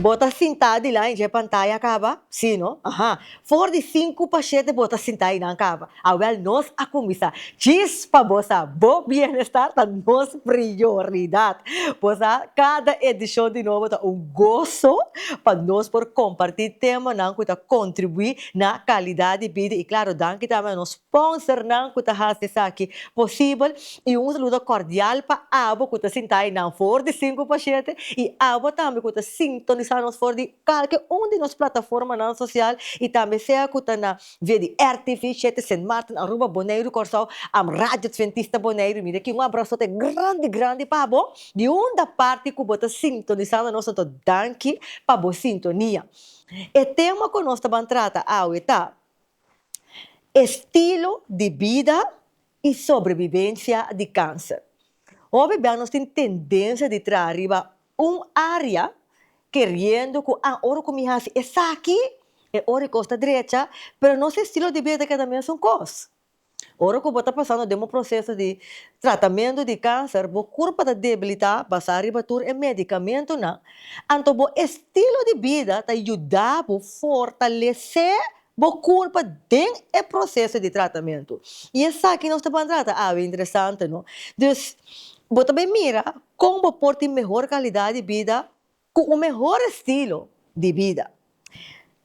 Bota sentado lá em pantalla acaba, sim, não? Aham. For de 5 para 7 bota sentado na acaba. Agora nós a começar. Chispa, bossa, bom bem-estar tá nossa prioridade. Bossa, cada edição de novo tá gozo para nós por compartilhar tema não que tá contribuir na qualidade de vida e claro, danke também nos sponsor não que tá aqui possível e saludo cordial para abo que tá sentado na for de 5 para 7 e abo também que tá sintonizando for de qualquer de nas plataformas não social e também se que tá na via de RTV 7 St. Martin Aruba Bonaire Corsal am Rádio Adventista Bonaire mira que abraço grande para abo de da parte que bota sintonizando nós tô danke para boa sintonia. E tema que nós estamos tratando tá estilo de vida e sobrevivência de câncer. Hoje nós temos tendência de trazer área querendo que ora como essa aqui é hora costa direita, mas nosso estilo de vida cada vez são coisas. Ora que está passando de um processo de tratamento de câncer, o corpo está debilitar, passar a tur e medicamento não. Então, o estilo de vida está ajudando a fortalecer o corpo dentro do processo de tratamento. E essa aqui nós estamos tratando, é interessante, não? Então, você também mira como pode ter melhor qualidade de vida com o melhor estilo de vida.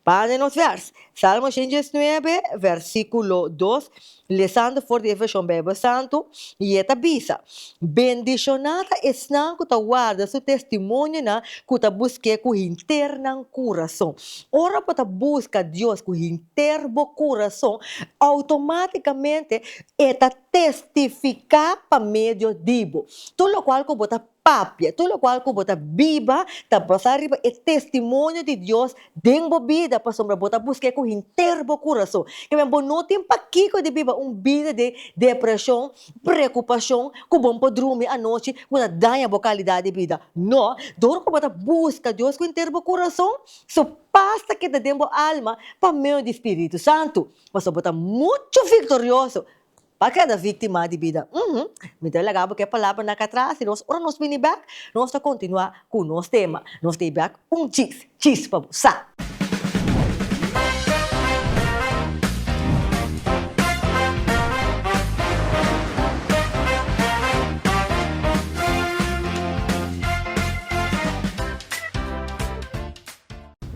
Para nos versos, Salmo 119, versículo 2, lesando for de Efesión Bebo Santo, e esta bisa, bendicionada esnan que guarda su testemunho na que busque com interno coração. Ora para busca Deus com interno coração, automaticamente esta testificar para meio dibo. Tudo o qual que bota papia, tudo o qual que bota viva, tá passar o testemunho de Deus dentro da vida para sombra bota buscar com interno coração. Que bem não tem paquico de viva vida de depressão, preocupação, que bom para dormir à noite, com danha a qualidade de vida. Não, dor que bota busca Deus com interno coração, só basta que te dentro alma para meio do Espírito Santo, mas só bota muito vitorioso. Para cada vítima de vida. Me dá legal porque a palavra na atrás e nós vamos back, nós vamos continuar com o nosso tema. Nós temos back cheese para você.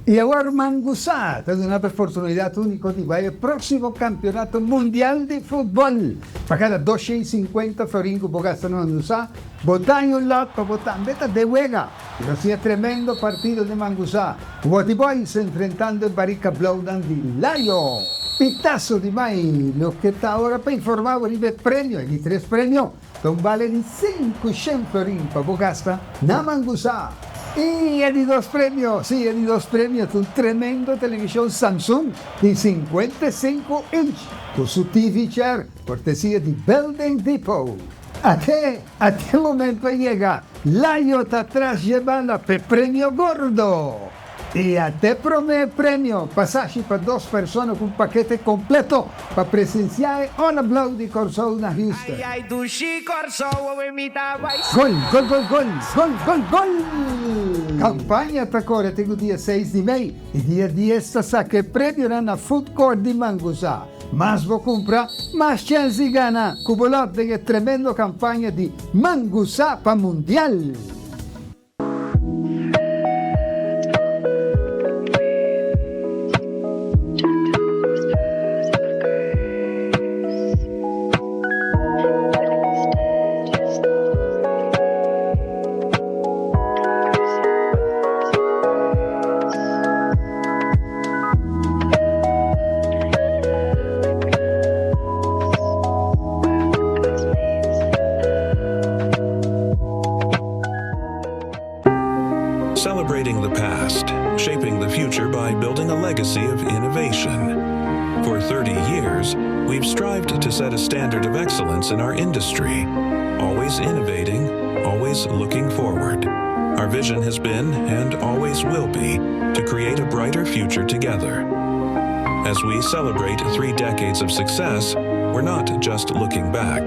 E agora Mangussá tem uma oportunidade única de vai ao próximo campeonato mundial de futebol. Para cada 250 florinhos que gastam no Mangussá, botar um lote para botar beta de huega. Isso é tremendo partido de Mangussá. O Botiboy se enfrentando em Barica Blowdown de Layo. Pitazo de mai, lo que está ahora para informar el premio, y 3 premios, con vale de 500 florín para Bogasta, na Mangussá. Y el 2 premios, sí, el 2 premios, un tremendo televisión Samsung de 55 inch, con su TV chair, cortesía de Building Depot. ¿A qué momento llega? Layo está atrás llevando per premio gordo. Y até premio, pasaje para 2 personas con paquete completo para presenciar un aplauso de Corsol na Houston. Gol! Campanha para agora tem o dia 6 de maio e dia 10 saque prêmio na Food Court de Mangussá. Mas vou comprar, mais chance de ganhar. Cubolot de tremendo campanha de Mangussá para Mundial. Celebrating the past, shaping the future by building a legacy of innovation. For 30 years, we've strived to set a standard of excellence in our industry, always innovating, always looking forward. Our vision has been, and always will be, to create a brighter future together. As we celebrate 3 decades of success, we're not just looking back.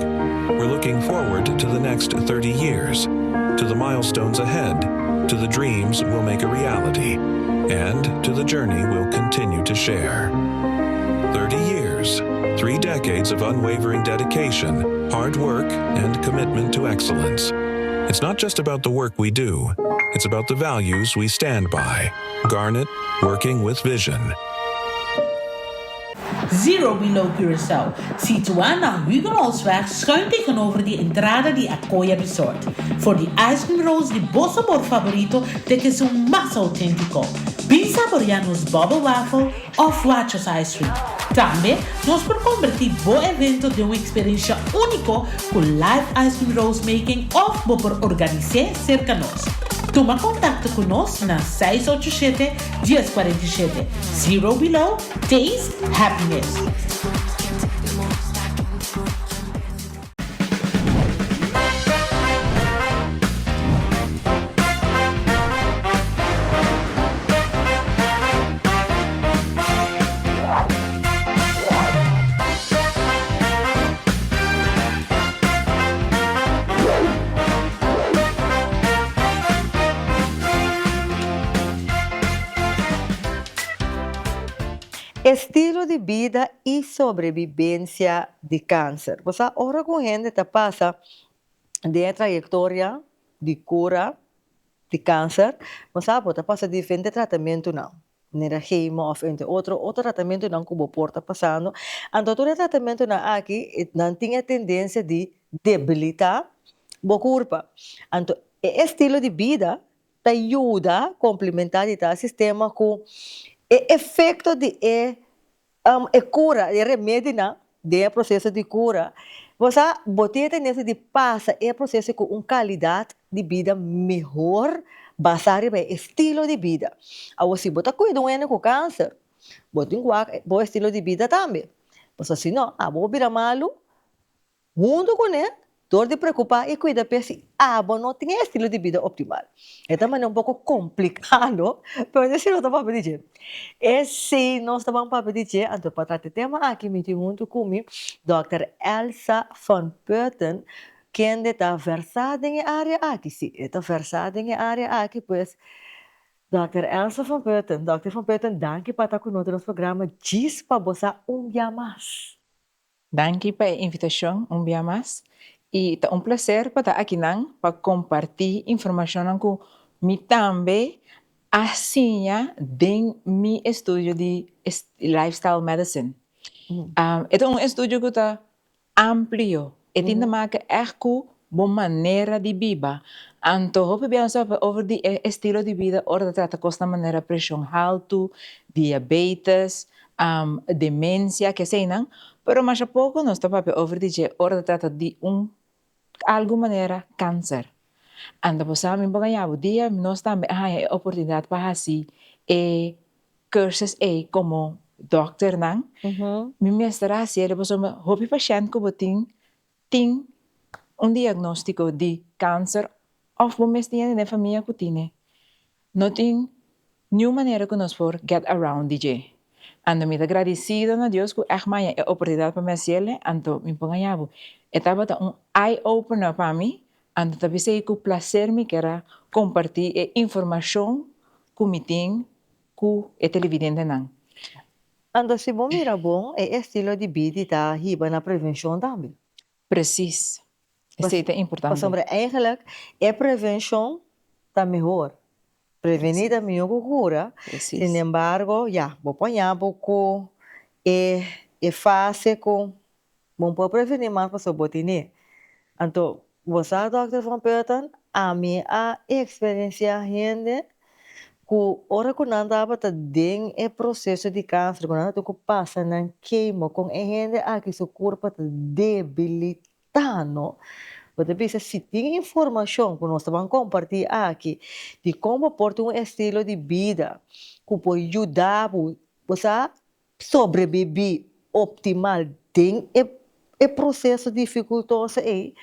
We're looking forward to the next 30 years, to the milestones ahead, to the dreams we'll make a reality, and to the journey we'll continue to share. 30 years, 3 decades of unwavering dedication, hard work, and commitment to excellence. It's not just about the work we do, it's about the values we stand by. Garnet, working with vision. Zero Below Curaçao, situado na Huguenottsweg schuin tegenover die entrada di Acoya Resort. Voor die ice cream rolls di bosso sabor favorito de que son más auténtico. Bin saboreanos bubble waffle of Wachos ice cream. Também nós por convertir bo evento de uma experiência única com live ice cream rolls making of bo por organizar cerca nós. Toma contato conosco na 687-1047. Zero Below, Taste Happiness. Estilo de vida y sobrevivencia de cáncer. O sea, ahora con gente te pasa de trayectoria de cura de cáncer, o sea, te pasa diferente tratamento não. Nera chemo of entre outro tratamento não como porta passando. Então, todo tratamento na aqui não tinha tendência de debilitar a corpo. Então, o estilo de vida te ajuda a complementar o sistema com o efeito de cura, de remédio, de processo de cura. Você tem tendência de passar o processo com uma qualidade de vida melhor, baseada no estilo de vida. Agora, se você cuida com câncer, você tem um bom estilo de vida também. Mas se não, vou virar malo, junto com ele, dor de preocupar e cuidar para si. Você não tem estilo de vida optimal. Então, é um pouco complicado, mas se não está para dizer. Se não está para dizer, então, para tratar o tema aqui, me junto comigo, Dr. Elsa van Putten, que está versada em área aqui. Sim, está versada em área aqui, pois. Dr. Elsa van Putten, Dr. van Putten, danke para estar conosco no programa. Diz para você dia mais. Danke pela invitação, dia mais. E é um prazer para estar aqui para compartilhar informação com mim também, assim, em meu estudo de lifestyle medicine. É um estudo que está amplo, e tem que é uma maneira de viver. Então, eu penso sobre o estilo de vida, ora trata com a maneira pressão alta, diabetes, demência, que sei não, mas mais a pouco nós estamos over dizer, ora trata de alguma maneira câncer. Anda você me ganhar o dia, nós também a oportunidade para assim cursos como doctor não. Me mestra assim, depois eu houve paciente que tem diagnóstico de câncer ou o mestre na família que tem. Não tem nenhuma maneira que nós por get around DJ. Ando me agradecido a Deus que é mais a oportunidade para me fazer, ando me ganhava. Estava eye opener para mim, ando também sei que o prazer me quer compartilhar a informação que me tem com o televidente não. Ando se bom mira bom, é estilo de vida está riba na prevenção também. Precies. Isso é importante. Mas eigenlijk é prevenção está melhor. Prevenir é melhor que cura. Sin embargo, vou apanhar pouco é fácil com bom para prevenir mais para sobotine. Então, você, Dr. van Putten, a minha experiência rende que ora que não dava para ter o processo de câncer, quando não passa na queima com a gente aqui seu corpo está debilitando. Você pensa, se tem informação que nós estamos compartilhando aqui de como portar um estilo de vida que pode ajudar você a sobreviver optimal, tem o processo dificultoso aí,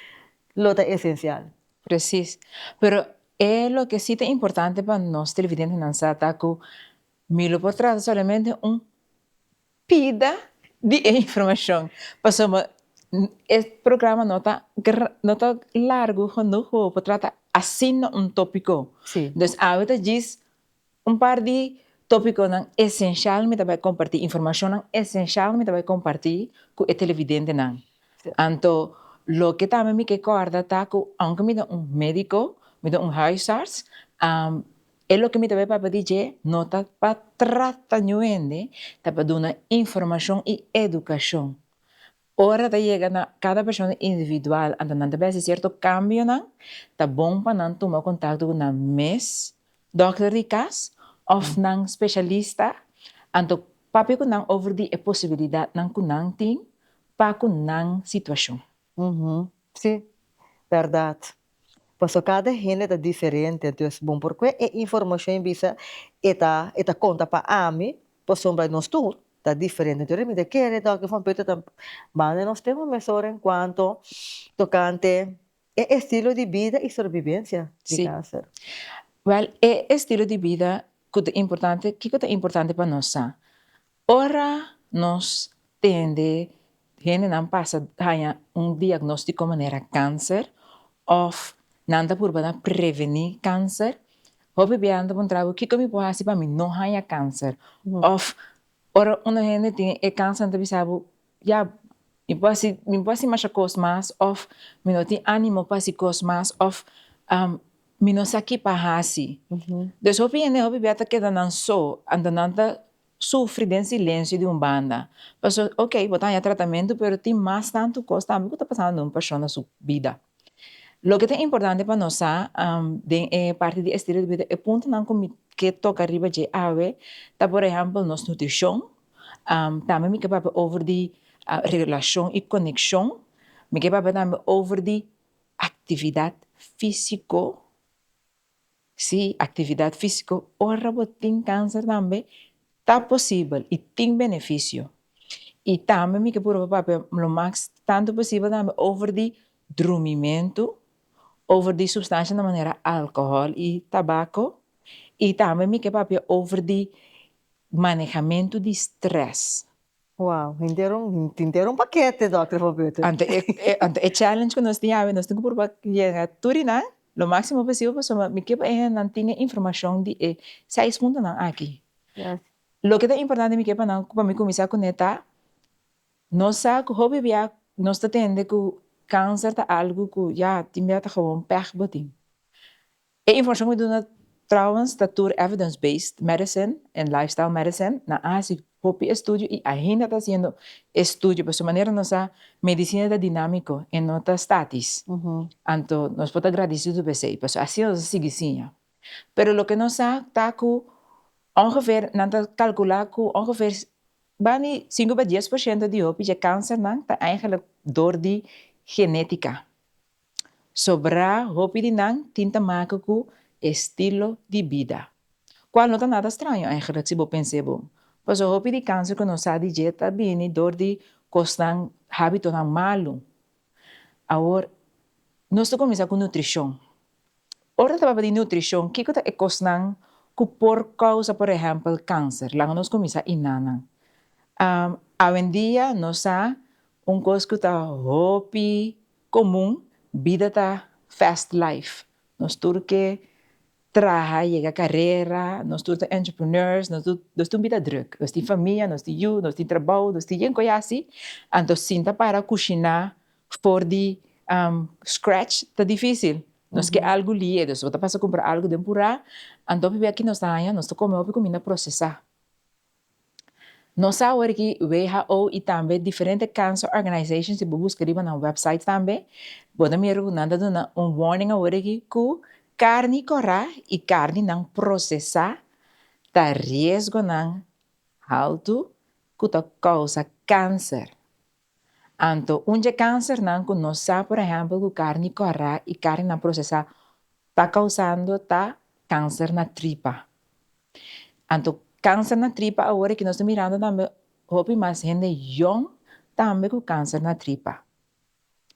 é essencial. Preciso. Pero é o que sí é importante para nós televidentes não saber que me por trata somente pida de informação. Passamos esse programa não está largo, não por trata assina tópico. Sim. Dus ahorita diz par de tópico não essencial me vai compartilhar informação não essencial me vai compartilhar com o televidente não. Então, lo que também me recorda tá que aunque me dá médico, me dá huisarts, é lo que me vai para dizer não tá para tratar ninguém, tá para dar uma informação e educação. Ora da chega na cada pessoa individual, então não deve ser certo cambio não, tá bom para não tomar contato com a mes doctor de casa of ng specialista, então papi ko nang over the possibilidade ng kunang ting pa kunang sitwasyon. Sim, verdade. Pois cada gente é diferente, então bom porque a informação bisa eta conta para a mim, pois sombra nós tudo tá diferente. Então me de querer dar que foi feito tam, mas nós temos mesura em quanto tocante estilo de vida e sobrevivência de Sim. câncer. Well, estilo de vida que é importante para nós. Ora nós tende gente não passa ganha diagnóstico maneira câncer of nanda por para prevenir câncer. Hobby bianda bom trabalho que como pode para mim não ganha câncer. Of ora uma gente tem câncer então sabe já me pode mais mais of me não tem ânimo para se mais of me não sabe para assim. Dus hobby biata que não só andando sofre de silêncio de banda. Mas, ok, botar em tratamento, mas tem mais tanto costa, amigo, está passando uma pessoa na sua vida. Lo que é importante para nós, parte de estilo de vida, é ponto não que toca arriba de ave, tá por exemplo, nossa nutrição, também me quer over de relação e conexão, me quer também over de atividade física, sim, atividade física, ora botin câncer também, tá possível e tem benefício. E também me que por papel lo mais tanto possível também over de dormimento, over de substância de maneira álcool e tabaco, e também me que papel over de manejamento de stress. Uau, inteiro paquete, Dr. Roberto. Ante é challenge que nós temos por papel turina, lo máximo possível, para me que não tenha informação de 6 pontos aqui. Yes. Lo que é importante me que para mim começar a conectar, nós sabe que hobby via nós entende que câncer é algo que já tem já gewoon pech. A informação me dá trouwens dat door evidence-based medicine and lifestyle medicine na Ásia hobby estudio e ainda está sendo estudio, por sua maneira nossa medicina é dinâmico e não está statis. Então nós podemos agradecer do PC, por assim nós seguimos. Pero lo que nós sabe está que ongeveer, nanta calcular que ongeveer bani 5 a 10% de hoop je câncer nang ta eigenlijk door die genética. Sobra hoop die nang tinta maken ku estilo de vida. Qual não tá nada estranho eigenlijk se bo pensebo. Pois o hoop die câncer que não sabe dieta bini door die kostang hábito nang malo. Agora nós to começar com nutrição. Ora tá de nutrição, que é kostang que por causa, por exemplo, câncer, lá nós começamos a inanang. Hoje em dia, nós há coisa que está hopi comum, vida tá fast life. Nós tudo que trabalha, chega carreira, nós tudo entrepreneurs, nós tudo vida druk. Nós temos família, nós temos nós temos trabalho, nós temos coisa assim. Então, sinta para cozinhar for de scratch, tá difícil. Nós que algo lié, nós vamos passar a comprar algo de pura, então viver aqui nós comemos comida processada. Nós sabemos que WHO e também diferentes cancer organizations se buscam na website também, podemos ir nada dando warning agora que carne corra e carne não processada tá risco não alto que tá causa câncer. Então, câncer não que nós sabemos, por exemplo, que carne corra e carne não processada está causando câncer na tripa. Então, câncer na tripa agora que nós estamos mirando também, houve mais gente young também com câncer na tripa.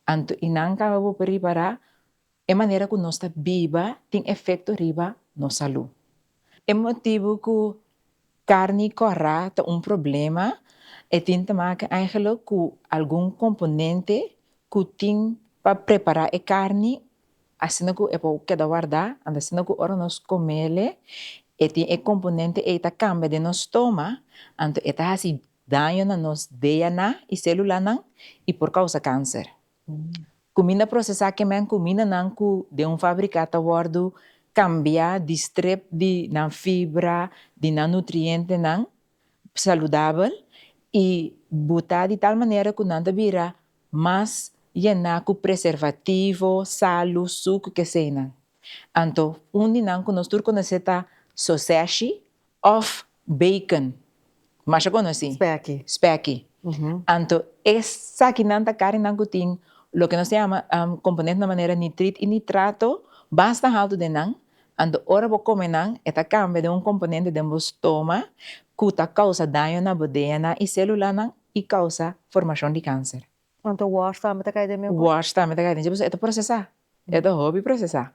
Então, e não acaba por preparar a maneira que nós está viva tem efeito riba na saúde. É motivo que carne corra é problema e tem que eigenlijk algum componente que tem para preparar a carne assim que é para cada guardar, anda assim que ora nós comele, e tem componente e tá cambia de nós toma, anto e tá assim daño na nos DNA e célula nan e por causa câncer. Comida processada que men comida nan ku de fabricata wardo cambia de strep de na fibra, de na nutriente nan saudável e botar de tal maneira que não vira mais llenar com preservativo, sal, suco que seja. Então, não que nós conhecemos sausage of bacon. Mas eu conheci. Specky. Specky. Então, essa que não carne não tem o que nós chama componente de maneira nitrito e nitrato, basta alto de não. Então, ora vou comer não, esta cambia de componente de nosso estômago, que causa dano na DNA e célula não e causa formação de câncer. Então, wash também tá caindo mesmo. Wash também tá caindo. Tipo, é processar. É do hobby processar.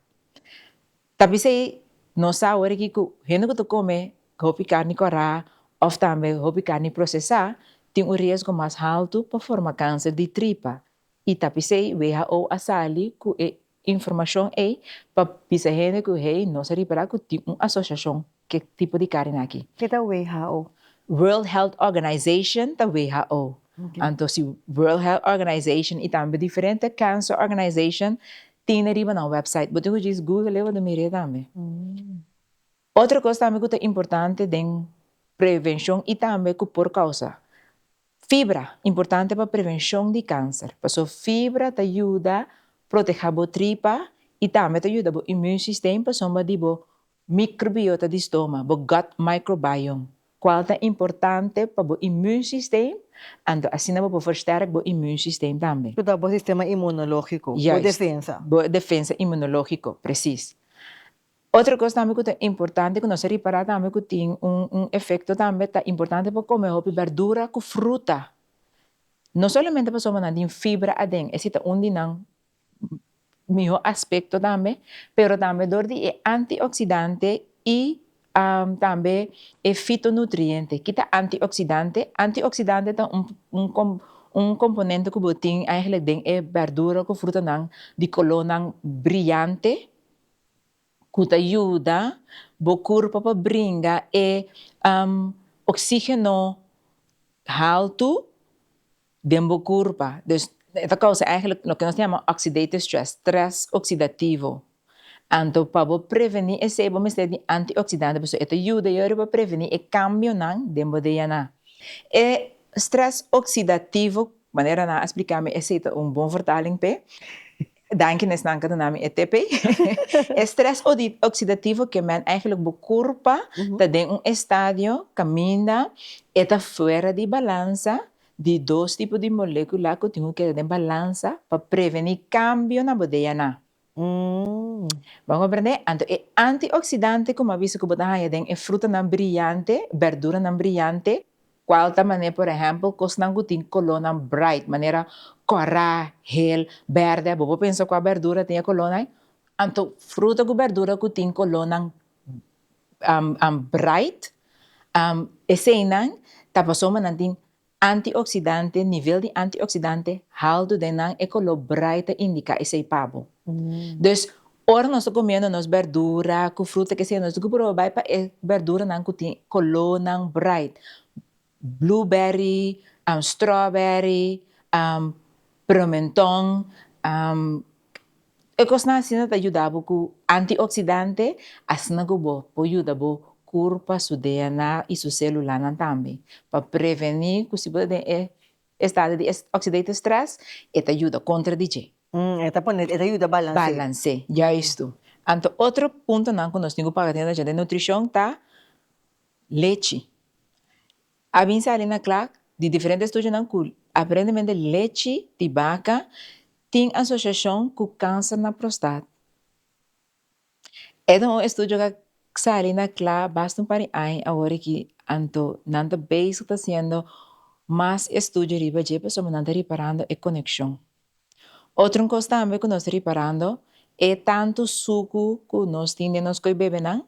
Tapi se não sabe hora que gente que tu come hobby carne corá, ou também hobby carne processar, tem risco mais alto para formar câncer de tripa. E tapi se WHO asali que informação é para bisa gente que não se repara que tem uma associação que tipo de carne aqui. Que tá WHO? World Health Organization da WHO. Então, se World Health Organization e também diferente Cancer Organization tem riba na website. Mas eu diz Google leva de mire também. Outra coisa também que é importante de prevenção e também que por causa fibra importante para prevenção de câncer. Porque fibra te ajuda a proteger a tripa e também te ajuda o immune system para sombra de microbiota do estômago, o gut microbiome. Qual é importante para o immune system, então assim não para versterker o immune system também. Tudo o sistema imunológico, Juist. o defesa. O defesa imunológico, preciso. Outra coisa também que é importante, que nós reparar também que tem efeito também tá importante para comer verdura com fruta. Não somente para somar de fibra adem, esse é melhor aspecto também, pero também dor de antioxidante e também é fitonutriente. Que tá antioxidante é componente que botin eigenlijk den é verdura com fruta nan de color nan brilhante, que te ajuda o corpo para brincar oxígeno alto dentro do corpo. Dus esta causa eigenlijk o que nós chamamos oxidative stress, stress oxidativo. Então, para prevenir esse de antioxidante, isso ajuda a prevenir o cambio dentro do DNA. E stress oxidativo, maneira na explicar esse é bom vertaling pe. Danke nes nanka do nami ETP. Stress oxidativo que men eigenlijk o corpo tá em estádio caminha eta fora de balança de dois tipos de moléculas que tem que ter em balança para prevenir cambio na DNA. Vamos aprender? Então, é antioxidante, como aviso que botar aí é fruta não brilhante, verdura não brilhante, qual também, por exemplo, coisa não tem color bright, maneira cora, hel, verde, bobo pensa que a verdura tem color, então fruta com verdura que tem color bright, esse não, tá passando não tem antioxidante, nível de antioxidante, alto de não é color bright indica esse pavo. Dus, ora nós comendo nos verdura, com fruta que seja, nós provar para verdura não que tem color não bright. Blueberry, strawberry, pimentão, coisa assim te ajuda com antioxidante, assim que bo ajuda o corpo, su DNA e su célula também, para prevenir que se pode estado de oxidative stress, e te ajuda contra DJ. Esta ajuda a balancear. Balance, já isto. Então, outro ponto que nós temos para atender de nutrição tá leite. A bem ali na claque, de diferentes estudos não cool. Aparentemente, leite de vaca tem associação com câncer na próstata. É um estudo que sai na claque, basta para aí agora que anto nanda base está sendo mais estudo riba de pessoa nanda reparando a conexão. Outra coisa também que nós reparando é tanto suco que nós temos que beber não,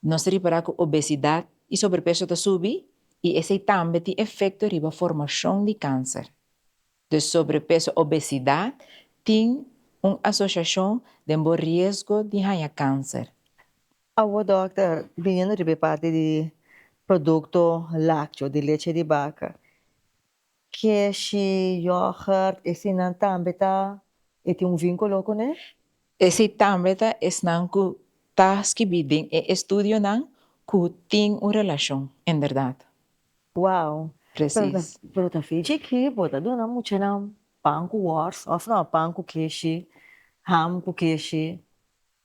nós reparamos que obesidade e sobrepeso está subir. E esse também tem efeito riba formação de câncer. De sobrepeso, obesidade, tem uma associação de bom risco de ganhar câncer. Awo, doctor, vindo de parte de produto lácteo, de leche de vaca, queijo, yogurt, esse não também tá, e tem um vínculo com ele? Esse também é não que está escrito em estudo não que tem uma relação, em verdade. Uau! Preciso. Pero tá finge que bota dona muito não pão com wars, of não pão com queijo, ham com queijo,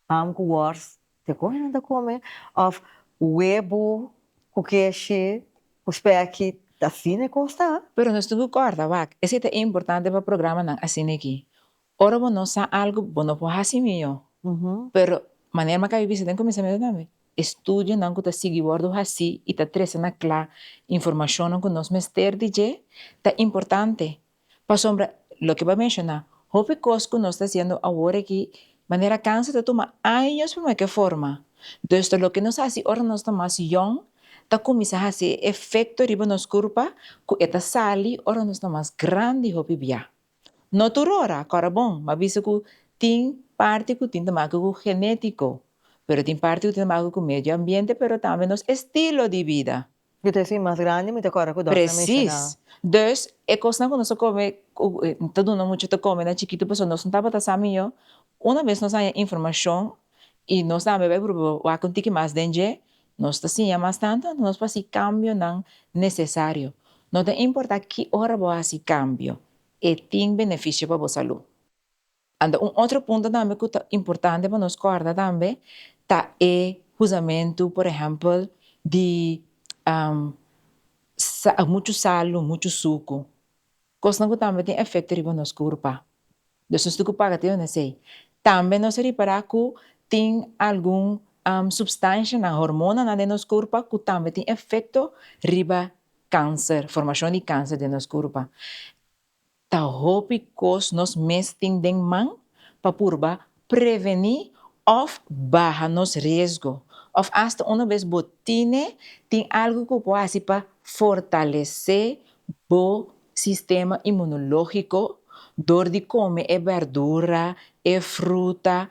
ham com wars, te corre não come, of huevo com queijo, com speck, tá fine costa. Pero nós temos que cortar, vac. Esse é importante para o programa não assim aqui. Ora, não sabe algo, não pode fazer melhor. Pero maneira que eu vi, tem começamento também. Estudio não que está seguindo assim e está trazendo clara informação que nós mester de é importante. Para sombra, lo que vai mencionar, houve coisas que nós está fazendo agora que maneira cansa de tomar anos para que forma. Então, lo que nós fazemos agora nós estamos young, está começando a fazer efeito riba nos corpo, que está sali, ora nós estamos grande houve bia. Não turora, cara bom, mas visto que tem parte que tem também com genético, pero tem parte que tem também com meio ambiente, pero também nos estilo de vida. Eu te assim mais grande, me te corre com o Precis. Dus, é coisa que nós come, todo mundo muito come na chiquito, pessoa nós não estava tassamio. Uma vez nós temos informação e nós também vai pro a contigo mais dentro, nós tá sim mais tanto, nós faz cambio não necessário. Não tem importa que hora vou fazer cambio. E tem benefício para a saúde. E outro ponto também que é importante para nós guardar também, é o usamento, por exemplo, de muito sal, muito suco. Coisa que também tem efeito para nós corpo. Então, nós temos que pagar, não sei. Também nós reparar que tem alguma substância, na hormona na nosso corpo, que também tem efeito riba câncer, formação de câncer de nosso corpo. Ta hopi kos nos mesting den man para purba prevenir of baja nos risco. Of hasta uma vez botine tem algo que pode fazer para fortalecer o sistema imunológico, dor de comer verdura, fruta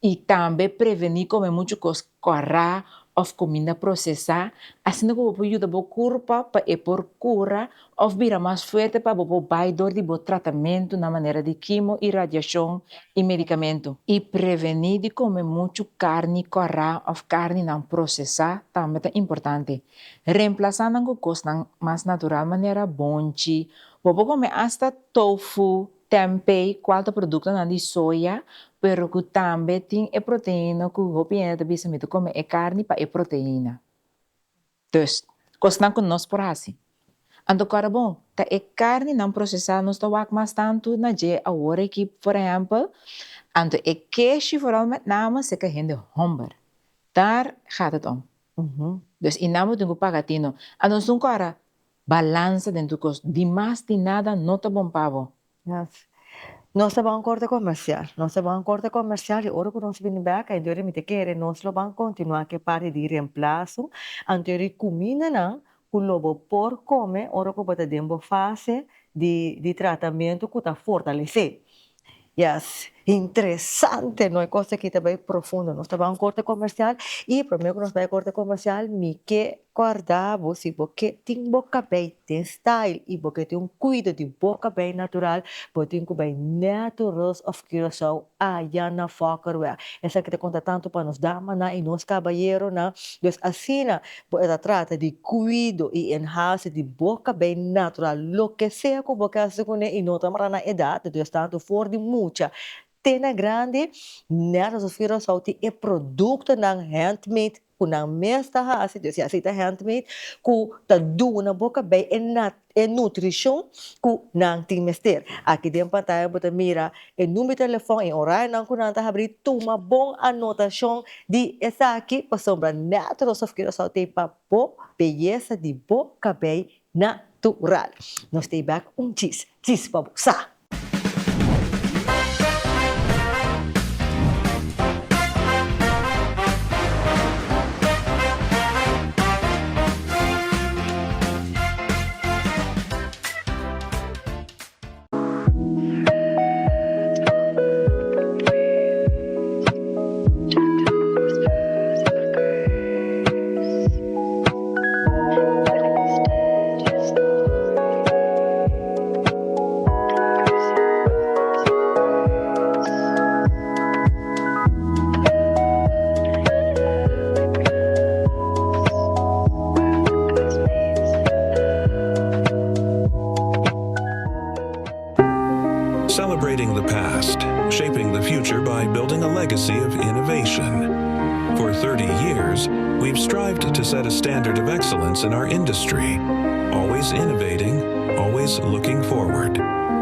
e também prevenir comer muito coisa corra of comida processada, assim que você ajuda o corpo para por cura of vira mais forte para o baidor de tratamento na maneira de quimio e radiação e medicamento. E prevenir de comer muito carne corra of carne não processada também é importante. Reemplazando com coisa mais natural, maneira bonchi, você comer hasta tofu, tempeh, qualquer produto de soja, pero que também tem proteína que o pinha também se mete como carne para proteína. Então, coisa que nós por assim. Ando cara bom, tá carne não processada nós estamos mais tanto na je agora que, por exemplo, ando queijo foralmente nama se que gente homber. Daar gaat het om. Dus in name tenho pagatino. Ando nós cara balança dentro dos demais de nada não tá bom pavo. Yes. Nós estamos em corte comercial. Nós estamos em corte comercial e agora que nós vamos back, então me te quer, nós vamos continuar que parte de reemplaço, anterior comida não, que lobo por comer, agora que bota dentro fase de tratamento que está fortalecer. Yes, interessante, não é coisa que também profunda. Nós estamos em corte comercial e primeiro que nós vamos em corte comercial, me que guardar você porque tem boca bem, tem style e porque tem cuidado de boca bem natural, porque tem bem natural of Curaçao, na focarware. Essa que te conta tanto para nos damas e nos caballeros na, dus assim na, ela trata de cuidado e enhance de boca bem natural, lo que sea que boca se cone e não tamara na idade, dus tanto for de mucha. Tena grande, nada of Curaçao é produto ng handmade kunang mesta ha assim dus assim tá handmade ku ta do na boca bem é nutrição ku nang ting mester aqui dentro pantalla bota mira o número de telefone em horário não kunang ta abrir toma bom anotação de essa aqui para sombra natural of Curaçao tem para beleza de boca bem natural. Nós stay back cheese para busa. Celebrating the past, shaping the future by building a legacy of innovation. For 30 years, we've strived to set a standard of excellence in our industry, always innovating, always looking forward.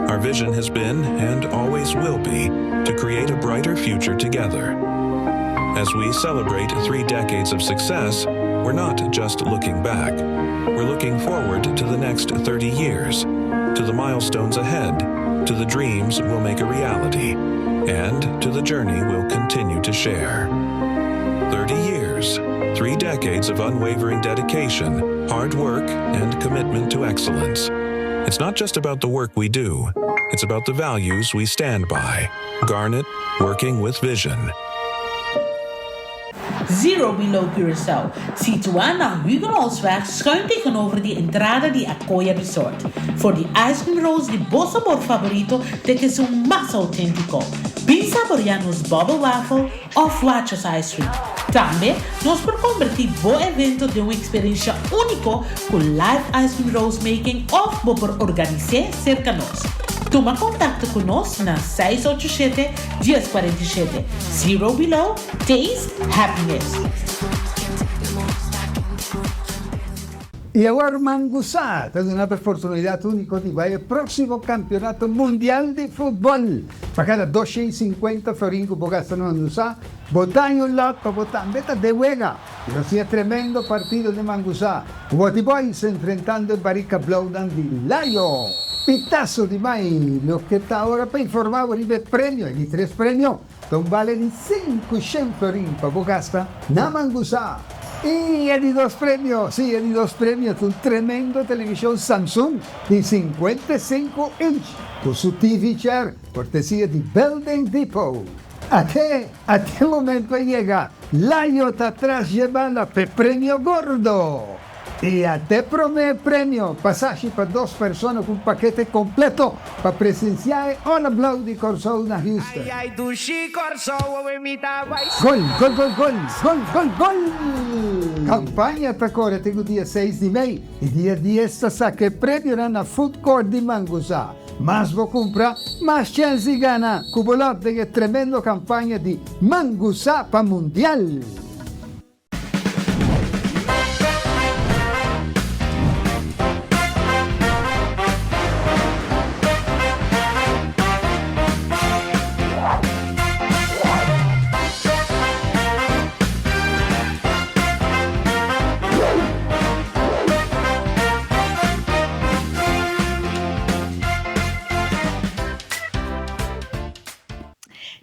Our vision has been, and always will be, to create a brighter future together. As we celebrate 3 decades of success, we're not just looking back. We're looking forward to the next 30 years, to the milestones ahead, to the dreams we'll make a reality, and to the journey we'll continue to share. 30 years, 3 decades of unwavering dedication, hard work, and commitment to excellence. It's not just about the work we do, it's about the values we stand by. Garnet, working with vision. Zero Below Curaçao. Situaan na Huguenotsweg schuin tegenover die entrada di Acoya Resort. Voor die ice cream rolls di bossa sabor favorito de que es un más auténtico. Bin saborear nos bubble waffle of Wachos ice cream. Também nos por convertir bo evento de uma experiência única com live ice cream rolls making of bo por organizar cerca nós. Toma contato conosco na 687-1047. Zero Below, Taste Happiness. Y ahora Mangusá, es una oportunidad única de ir al próximo campeonato mundial de fútbol. Para cada 250 foringo por gastar en Mangusá, botan un lot para botar meta de huega. Pero sí es tremendo partido de Mangusá. Waty Boys enfrentando el Barrica Blowdown de Layo. Pitazo de mai, lo que está ahora para informar el premio, y 3 premios, son vale de 500 foringo para gastar na Mangusá. Y hay 2 premios, sí, hay 2 premios, un tremendo televisión Samsung de 55 inch con su TV chair, cortesía de Building Depot. ¿A qué momento llega? Layo está atrás llevando per premio gordo. Y até primer premio, pasaje para 2 personas con un paquete completo para presenciar On Blow de Corso na Houston. Gol, gol, gol, gol, gol, gol, gol! Campagna para agora tem o dia 6 de maio e dia 10 está saque prêmio na Food Court de Mangusá. Mas vou comprar, mais chance de ganhar. Cubolote de tremendo campanha de Mangusá para Mundial.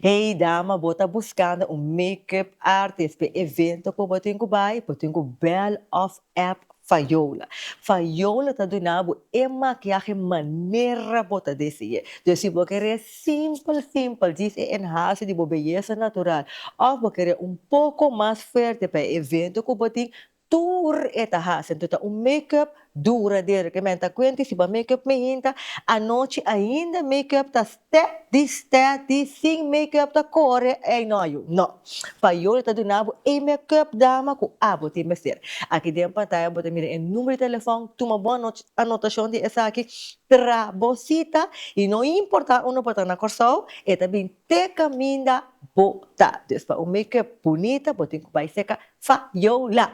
Hey dama, bota buscando um make-up artist para evento que eu tenho vai, eu tenho Bell of App Fayola. Fayola tá donando é maquiagem maneira bota desse. Então se você quer simple, diz é enhance de beleza natural, ou você quer pouco mais forte para evento que eu tenho tour eta hasa então make-up duradouro que menta quente se ba make-up me hinta a noite ainda make-up tá steady sem make-up tá core é não Fayola tá donando e make-up dama com abo tem ser aqui dentro pantalla bota mira em número de telefone toma boa anotação de essa aqui trabosita e não importa onde bota na corção é também te caminha bota despa o make-up bonita bota com vai seca Fayola.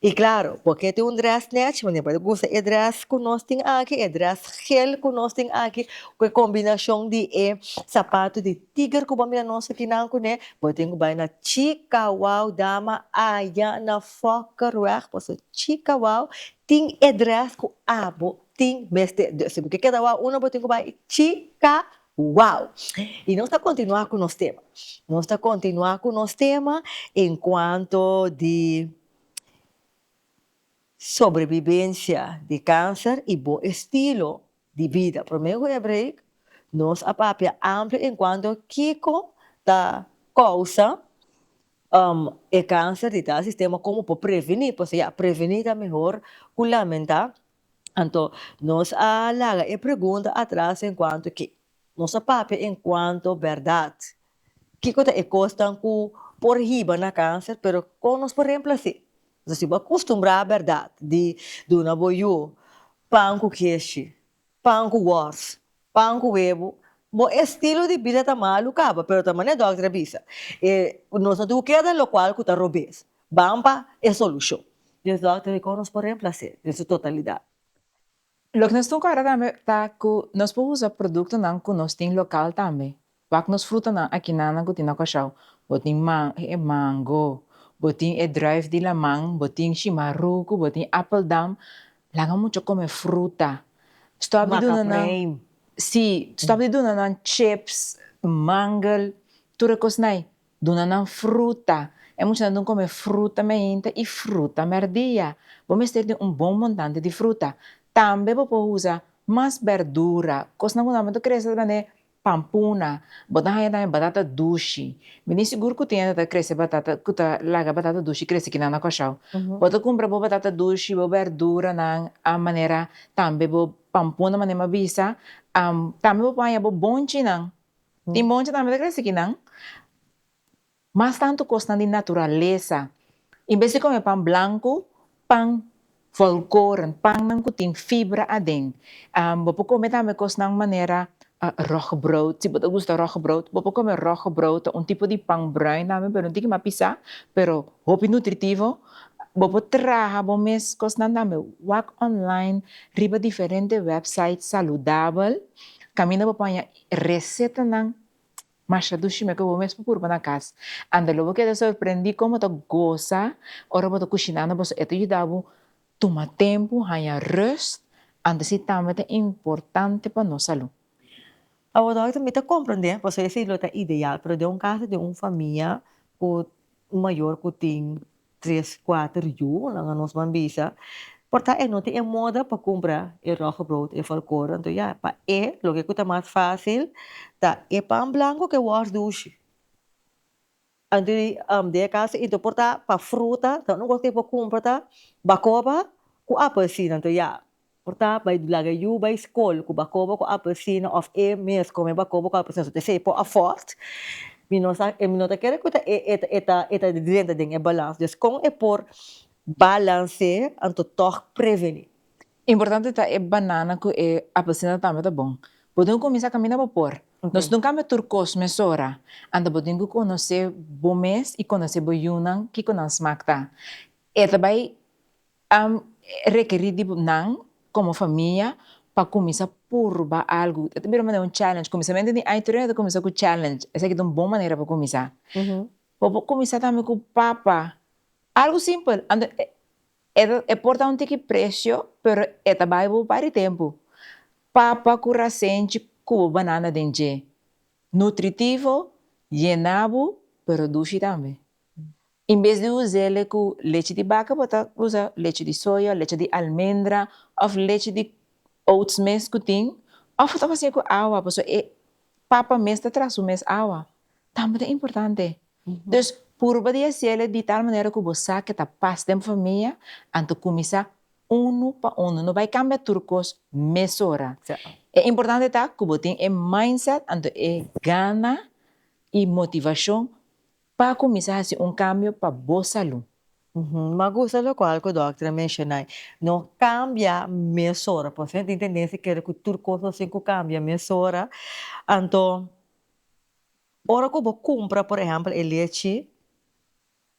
E claro, porque tem dress net, mas depois gusta o dress que nós temos aqui, o dress gel que nós temos aqui, com a combinação de sapato de tigre que vamos nós aqui na né, porque tem que na chica wow dama aya na foca ruach, porque chica wow tem o dress que abo tem mestre, porque cada wow uma tem que vai chica wow. E nós está continuar com nosso tema. Nós está continuar com nosso tema enquanto de sobrevivência de câncer e bom estilo de vida. Primeiro break, nós apapia amplo enquanto Kiko da causa e câncer de tal sistema como por prevenir, porque já prevenir é melhor que lamentar. Então, nós alaga e pergunta atrás enquanto que nós apapia enquanto verdade. Kiko da e costa por riba na câncer, pero com nós por reemplaçar. Se você acostumbrar a verdade de uma boiú, pão com queijo, pão com arroz, pão com ovo, Bo estilo de vida tá malo caba, pero também é doctora bisa. Nós não tu queda local que tá robês. Bamba é solução. E os doctores reconos por reemplacer, em sua totalidade. Lo que nós estamos agora também tá que nós podemos usar produto não que nós tem local também. Pak nós fruta não aqui não que tem na cachau. Botin mango, botin drive de lamang, botin chimaruco, botin apple dam. Laga muito comer fruta. Estou abdando na Macaprame. si, estou abdando na chips, mangal, tudo cosnai. Dona na fruta. É muito não comer fruta meinta e fruta merdia. Vamos ter bom montante de fruta. Também vou usar mais verdura. Coisa não muito cresce também pampuna. Botar aí também batata doce. Me seguro que tem até cresce batata, que tá laga batata doce cresce aqui na coxal. Botar comprar boa batata doce, boa verdura na a maneira também boa pampuna maneira bisa. Também vou pôr boa bonche não. Tem bonche também cresce aqui não. Mas tanto costa de natureza. Em vez de comer pão branco, pão volkoren, pão não tem fibra adem. Você comer também costa de maneira roggebrood. Se você gosta de roggebrood, você comer roggebrood, tipo de pão bruin também, pero não tem que pizza, pero hopi nutritivo. Você traga, você mes costa também. Walk online, riba diferentes websites saludável. Camina você põe receita não. Mas a dushi me como mesmo por na casa. Anda logo que eu surpreendi como tu goza, ora você cozinhando, você é tudo davo, toma tempo, ganha rust, anda se também é importante para nossa saúde. Agora também está compreendendo, você esse é ideal, pero de caso de família com maior que tem 3, 4 anos, na nossa bambisa, portanto, não tem moda para comprar o roggebrood e volkoren. Então, ja, para lo que é mais fácil, tá, é pão branco que was douche. Então, de caso, então, portanto, para fruta, então, não gosto de comprar, bacoba com apelsina. Então, ja, portanto, vai do lado de vai escola com bacoba com apelsina, ou mês comer bacoba com apelsina. Então, você pode afford. Minota quer que é dentro de balance. Então, com é por balance, então, toch prevenir. Importante tá é banana que é apelsina também tá bom. Podemos começar a caminhar para pôr. Nós não caminhamos turcos mesora. Anda podemos conhecer bom mês e conhecer bom yunan que conhece macta. É também requerir de não como família para começar por algo. É também uma challenge. Começamento de aí treino começar com challenge. Essa aqui é uma boa maneira para começar. Para começar também com papa. Algo simples. É importante que preço, pero é também para tempo. Papa com recente com banana dentro. Nutritivo, llenavo, pero doce também. Em vez de usar ele com leite de vaca, você usa leite de soja, leite de almendra, ou leite de oats mesmo que tem. Ou você fazer com água, porque papa mesmo traz o mesmo água. Também é importante. Então, por fazer de tal maneira que você sabe que está passando família, então começar para não vai cambiar turcos mesora. É importante tá que você tenha mindset, então é gana e motivação para começar a fazer cambio para boa saúde. Mas gusta lo qual que o doctor mencionou. Não cambia mesora, porque tem tendência que o turco assim que cambia mesora. Então, ora que você compra, por exemplo, o leite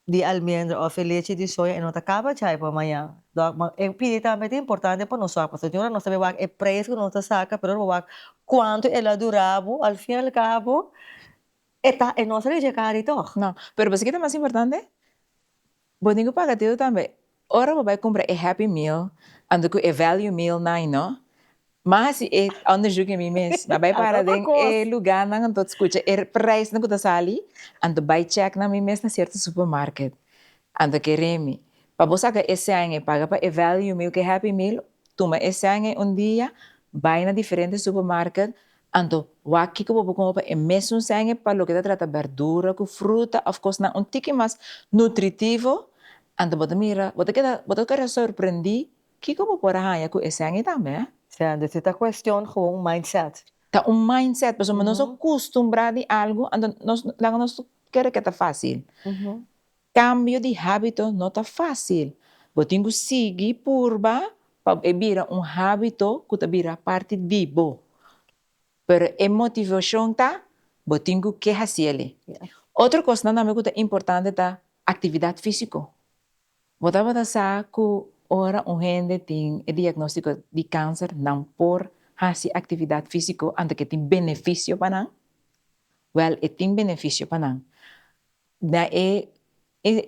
de almendra ou leite de soja, não acaba já para amanhã. É também importante para nós, porque senhora não sabe o preço que nós saca, mas não quanto ela durava, ao fim e ao cabo, é nossa leite caro então. Não, mas você que é mais importante? Você que paga tudo também. Ora você vai comprar Happy Meal, ando com Value Meal não? Mas é onde joga mim mesmo. Mas vai para o lugar não todo escuta. É preço não que está ali, ando vai check na mim mesmo na certo supermarket. Ando queremos. Para você que esse ano paga para Value Meal que Happy Meal, toma esse ano dia, vai na diferentes supermarket, ando o aqui que você compra é mesmo ano para o que trata verdura, com fruta, of course na tique mais nutritivo, ando você mira, você quer surpreender, que você pode ganhar com esse ano também. Então, essa é a questão com o mindset. Tá mindset, porque nós somos acostumbrados a algo, nós queremos que está fácil. Cambio de hábito não está fácil. Você tem que seguir por para virar hábito que vira parte de você. pero a motivação tá, botingo que haciele. Outra coisa na me gusta importante tá atividade física. Bota sa que ora gente tem o diagnóstico de câncer não por fazer atividade física ante que tem benefício para não. Well, tem benefício para não. Da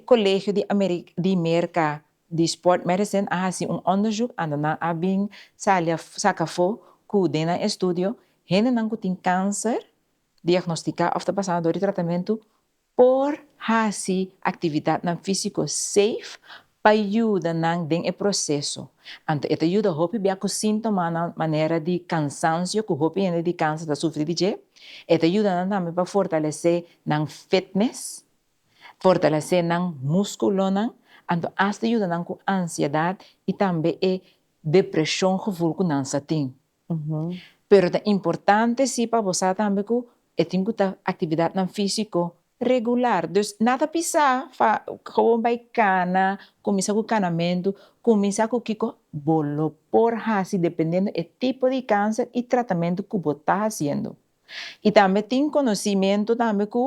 colégio de América de Sport Medicine hace onderzoek en dan abin saka fo ku dena estudio gente não tem câncer diagnosticar of te passar door tratamento por hacer atividade na físico safe para ajudar nang den processo. Anto ita ajuda hopi bia ku sintoma na maneira de cansancio ku hopi ene de câncer da sofrer de je. Ita ajuda nang para fortalecer nang fitness, fortalecer nang músculo nang, anto hasta ajuda nang ku ansiedade e também depressão gevoel ku nang sa ting. Pero é importante sim para você também que tem que atividade nang físico regular. Dus nada pisar, gewoon bij cana, começar com canamento, começar com kiko bolo por hasi, dependendo do tipo de câncer e tratamento que você está fazendo. E também tem conhecimento também que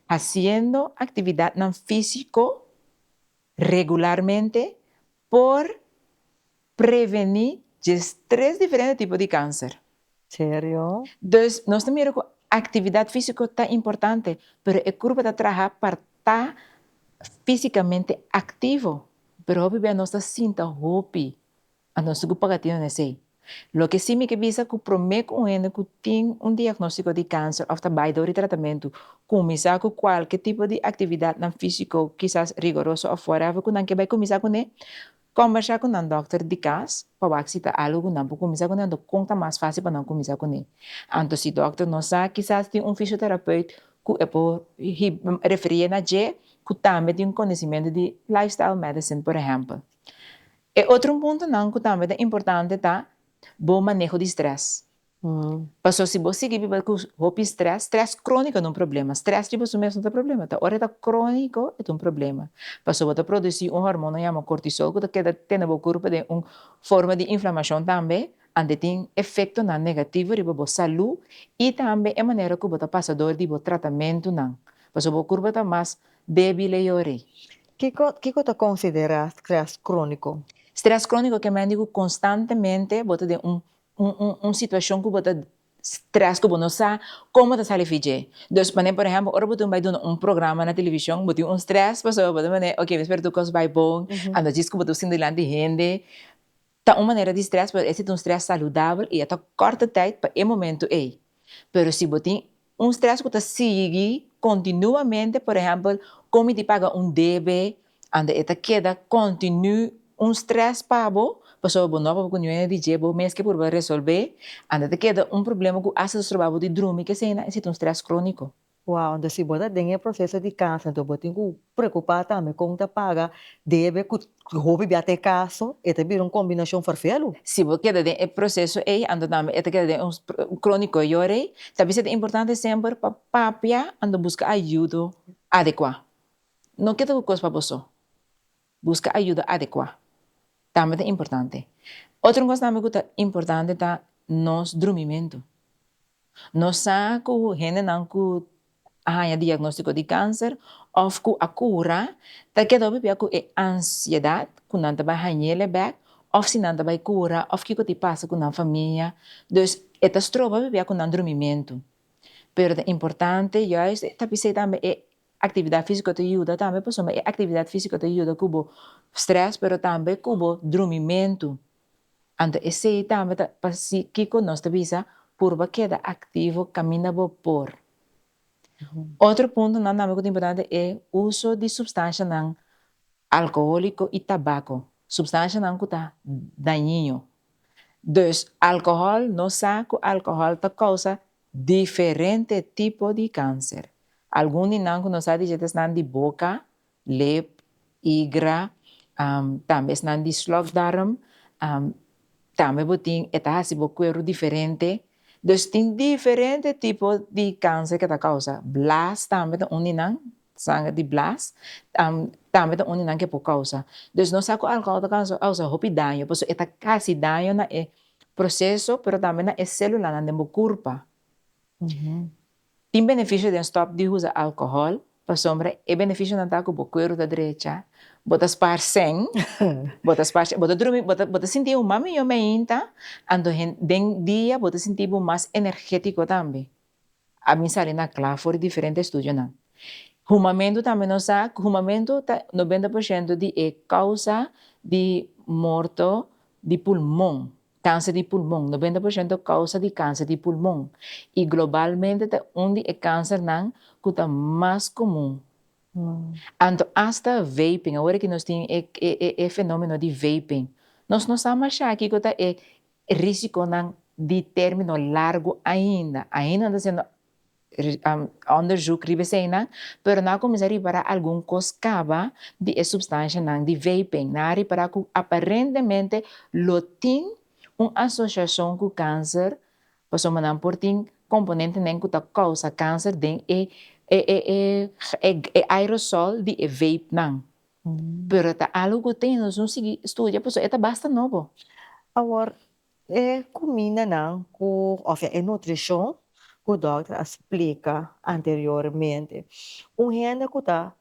fazendo atividade não físico regularmente por prevenir três diferentes tipos de câncer. Sério? Dus nós também que atividade física está importante, pero é curva de trabalhar para estar fisicamente ativo. Pero hoje bem nós sinta hopi, a nós que pagatinho nesse. Lo que sim me que visa que promete com ele que tem diagnóstico de câncer ou trabalho de tratamento, começar com qualquer tipo de atividade não físico, quizás rigoroso ou fora, que não que vai começar com ele, conversar com um doctor de casa, para ver se está algo não para começar com ele, conta mais fácil para não começar com ele. Então, se o doctor não sabe, quizás tem fisioterapeuta que é por referir na G, que também tem conhecimento de lifestyle medicine, por exemplo. E outro ponto não que também é importante tá bom manejo de estresse. Passou se você seguir com o estresse crônico é um problema. Estresse de você mesmo não é problema. Tá hora tá crônico é um problema. Passou a produzir hormônio chamado cortisol que tem na corpo de forma de inflamação também, onde tem efeito negativo sobre a saúde e também é maneira que você passa dor de tratamento não. Passou o corpo tá mais débil e ore. Que você considera estresse crônico? Estresse crônico que me digo constantemente, você tem situação que você estresse que você não sabe como você sabe fazer. Então, por exemplo, ora você vai dar programa na televisão, você tem estresse, você vai ok, espero que você vai bom, anda diz que você está delante de gente. Tá uma maneira de estresse, mas esse é estresse saudável e está corta tempo para o momento aí. Pero se você tem estresse que você segue continuamente, por exemplo, como te paga débito, anda esta queda continua estresse para você, pessoa boa nova com nenhuma de jebo, mas que por resolver, anda te queda problema que hace trabalho de dormir que se é estresse crônico. Uau, então se você tem processo de câncer, então você tem que preocupar também com a paga, deve que houve até caso, e também uma combinação farfelo. Se você quer de processo aí, anda também, é que de crônico yore, talvez é importante sempre para papia, anda buscar ajuda adequada. Não queda coisa para você, busca ajuda adequada. Também é importante. Outra coisa também que é importante é nosso dormimento. Nós sabemos que gente não que diagnóstico de câncer ou que a cura, tá que deve ver que é ansiedade, que não vai hanhele back, ou se não vai cura, ou que te passa com a família. Então, é trova ver com o dormimento. Pero é importante, também é atividade física te ajuda também, pessoal, é atividade física te ajuda com stress, pero também com dormimento. Então, esse também para si que nós visa por queda ativo, camina por. Outro ponto não muito importante é o uso de substância não alcoólico e tabaco. Substância não que está daninho. Então, álcool, nós sabemos que o álcool causa diferente tipo de câncer. Alguns não que nós sabemos estão de boca, lip, igra, também estão de slokdarm, também botem etapas de cuero diferente. Então, tem diferentes tipos de câncer que causa. Blast também é sangue de blast, também é que por causa. Então, nós sabemos que o álcool causa roupa dano, porque é quase dano no processo, mas também na célula na corpo. Tem benefício de stop de usar álcool, para sombra, e benefício não tá com o cuero da direita, bota spar sem, bota dormir, bota sentir uma melhor meinta, ando den dia bota sentir mais energético também. A mim sale na clara for diferentes estudos não. Humamento também não sabe, humamento 90% de é causa de morto de pulmão, câncer de pulmão, 90% causa de câncer de pulmão. E globalmente onde é câncer não, que está mais comum. Então, hasta vaping, agora que nós temos é fenômeno de vaping, nós não sabemos achar que é risco não de término largo ainda está sendo onderzoek ribesena, pero na começar para algum coscava de substância não de vaping, na para que aparentemente lo tem uma associação com câncer, pois o manan por tem componente nem que causa câncer den aerosol de vape não. Pero tá algo que tem nos estudia, pois é basta novo. Agora, combina não com, ou seja, é nutrição, que o doutor explica anteriormente. Gente que está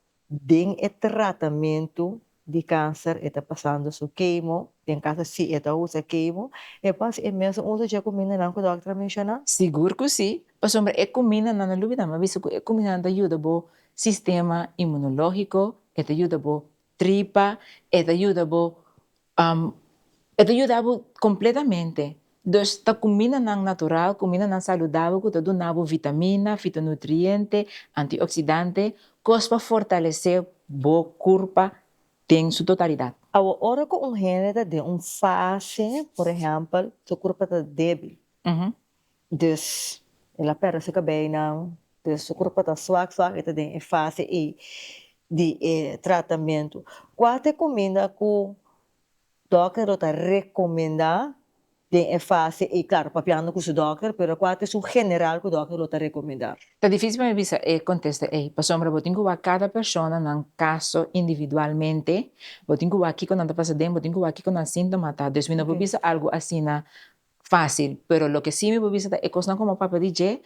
em tratamento de câncer, está passando su quimo, em caso se está usa quimo, e passa é mesmo usa já combina não que o doutor menciona? Seguro que sim. Pois sombra é combina não lubida, mas isso é combina ajuda o sistema imunológico, é ajuda o tripa, é ajuda o completamente. Então, está combina não natural, combina não saudável, que está dando vitamina, fitonutriente, antioxidante, coisa para fortalecer o corpo em sua totalidade. Agora que gente está em uma fase, por exemplo, seu corpo está débil, dus ela perde seu cabelo não, dus seu corpo está suave, está em fase de tratamento. Qual é a comida que o doutor está recomenda em fase, e claro, papiando com o doutor, mas qual é o general que o doutor está recomendar? Está difícil para mim contestar, para sombra, eu tenho que cada pessoa num caso individualmente, eu tenho que aqui quando anda passando, eu tenho que aqui quando sintoma tá, então não vou dizer algo assim na fácil, pero lo que sí me vou dizer é coisa como papa DJ,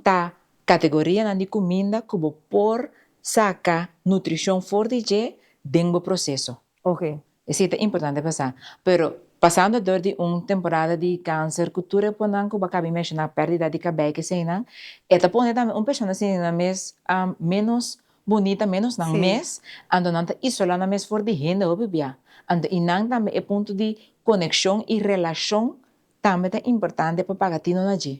tá categoria na de comida que vou por saca nutrição for DJ dentro do processo. Ok. Isso é importante passar, pero passando dor de uma temporada de câncer, cultura ponan que acaba mencionar perda de cabelo que sei não, eta pone também uma pessoa assim na mês menos bonita, menos na mês, ando não isolar na mês for de renda ou bebia, ando e não também é ponto de conexão e relação também é importante para pagatino na dia.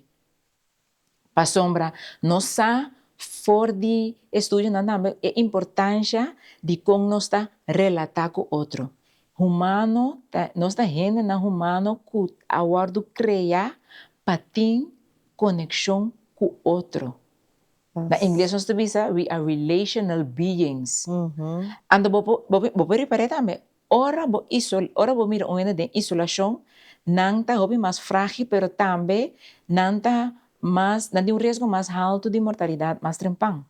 Para sombra, nossa for de estudo não também é importância de como nós está relatar com outro. Humano, nós da gente na humano que aguardo criar para ter conexão com o outro. Na inglês nós diz we are relational beings. Ando bo reparar também. Ora bo mira onde de isolação, não tá hobby mais frágil, pero também não tá mais, não tem risco mais alto de mortalidade, mais trempão.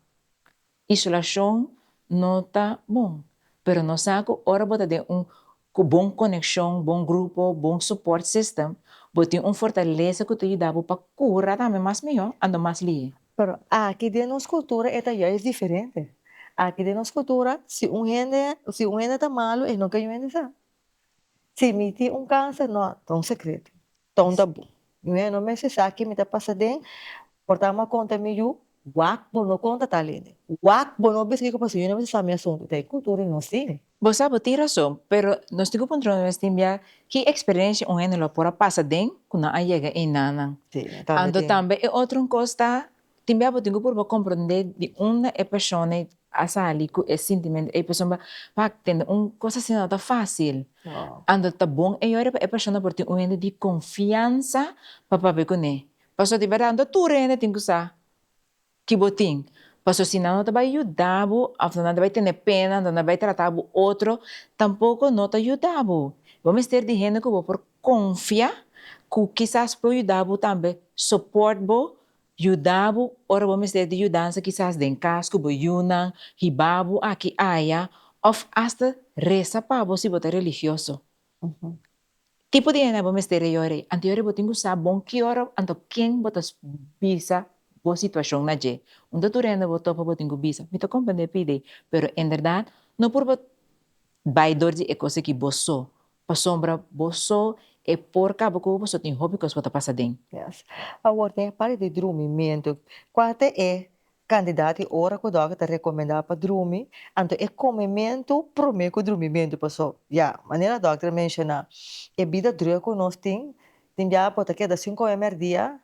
Isolação não tá bom, pero nós saco ora bo de com boa conexão, bom grupo, bom support system, botem fortaleza que te ajuda para curar também mais melhor, ando mais livre. Pero aqui de nossa cultura esta já é diferente. Aqui de nossa cultura, se gente está malo, ele não quer gente sabe. Se me tem câncer, não, é um segredo, é um tabu. Não me se sabe que me está passando, portar conta meio wak bono conta talene. Wak bono bes que passou, não me sabe assunto, tem cultura não sei. Você tem razão, pero nós temos que controlar que experiência um ano lá por passa den quando a chega em nana. Ando também é outra coisa, também eu tenho por compreender de uma é pessoa a sair com esse sentimento, é pessoa para ter coisa assim não tá fácil. Ando tá bom e eu é pessoa por ter ano de confiança para ver com ele. Passou de verdade ando tu rende tem que usar que botim. Paso se não te vai ajudar, não vai ter pena, não vai tratar o outro, tampouco não te ajudar. Vamos ter de gente que por confiar, que quizás pode ajudar também, suporte, ajudar, ora vamos ter de ajudança quizás de casa, que ayunan, hibabo, aqui, aya, ou hasta reza para você botar religioso. Tipo de gente vamos ter de yore, anterior botinho sa bom que ora, anto quem botas bisa boa situação na je. Onda tu renda bo topa bo tingu bisa. Mita compreende pide, pero en verdad no por bo vai dor de coisa que bosso. Pa sombra bosso e porca bo ko bosso tin hobby cos bota passa den. Yes. Agora, tem a parte de dormimento. Quanto é candidato ora que o doctor recomenda para dormir, então é comimento promete o dormimento, pessoal. Já, maneira a doctor menciona, é vida dura que nós tem já pode que da 5 horas dia,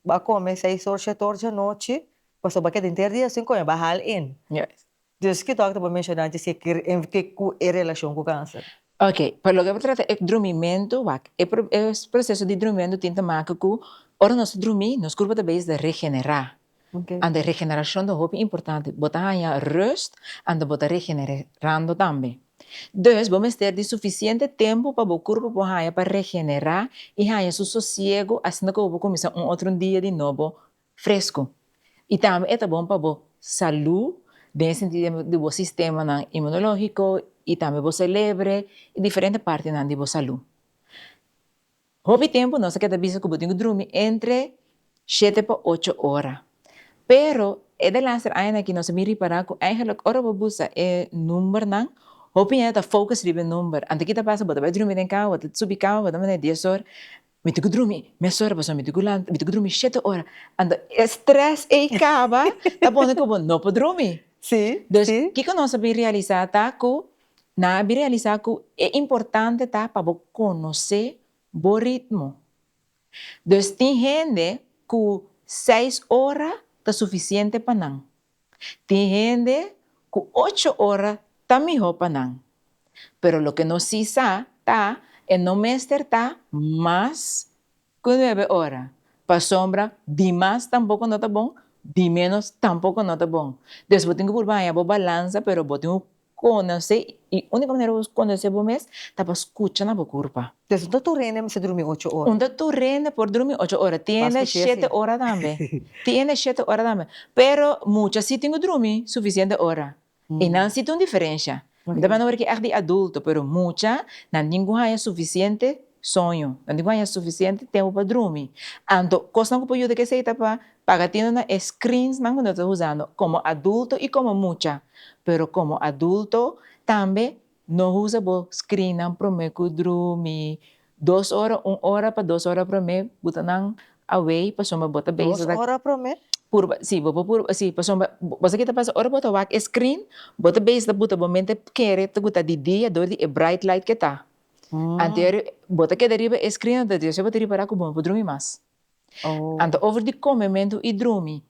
vai comer 6 horas, 7 horas da noite, pessoal, vai que de inteiro dia 5 horas, vai hal in. Yes. Dus que o doctor vai mencionar que é relação com o câncer. Ok, para lo que trata é dormimento, é processo de dormimento tem também que ora nós dormir, nós curva também de regenerar. Okay. En de regeneración es muy importante. Bota haya rust y bota regenerando también. Dus, vamos ter de suficiente tempo para o corpo para regenerar e haya su sosiego, assim que vou começar outro dia de novo fresco. E também é bom para a saúde, dentro sentido do sistema imunológico e também o cérebro e diferentes partes da saúde. Houve tempo, nós queremos dizer que podemos dormir entre 7 para 8 horas. Pero é de laatste aina que nós me reparar que eigenlijk ora we busa é número não, hoping é da focus ribe número. Ante kita passa bota vai dormir em casa, bota subir casa, bota mané 10 horas. Me tu dormir, me sora passa me tu dormir 7 horas. Anda stress e acaba, tá bom que bom não pode dormir. Sim. Dus sim. que nós sabemos realizar tá que na realizar que é importante tá para conhecer o ritmo. Dus tem gente que 6 horas está suficiente para não. Tem gente que 8 horas está melhor para não. Pero lo que não se sabe tá é não mestre tá mais que 9 horas. Para sombra, de mais tampouco não está bom, de menos tampouco não está bom. Depois tem que por baixo a balança, pero tem que conhecer e a única maneira de conhecer o mês tá para escutar na corpo. Dus dat tu rende se dormir 8 horas. Onda tu rende por dormir 8 horas. Tiene Basta que 7 sí. horas también. Tiene 7 horas también. Pero muchas sí tengo dormir suficiente hora. E não se tem diferença. Ok. Também não é que é de adulto, pero muchas não tem suficiente sonho. Não tem suficiente tempo para dormir. Então, coisa que pode que seita para pagar na screens não que estou usando como adulto e como mucha. Pero como adulto também não usa o screen não prometo dormir 2 horas, 1 hora para 2 horas para mim, botar não away para soma bota bem. 2 horas para mim? Sim, para soma, você que tá passa hora bota wak screen, bota base da bota momento querer te bota de dia dor de bright light que tá. Anterior bota que deriva screen da dia você bota para com bom para dormir mais. Oh. Então over de comimento e dormir.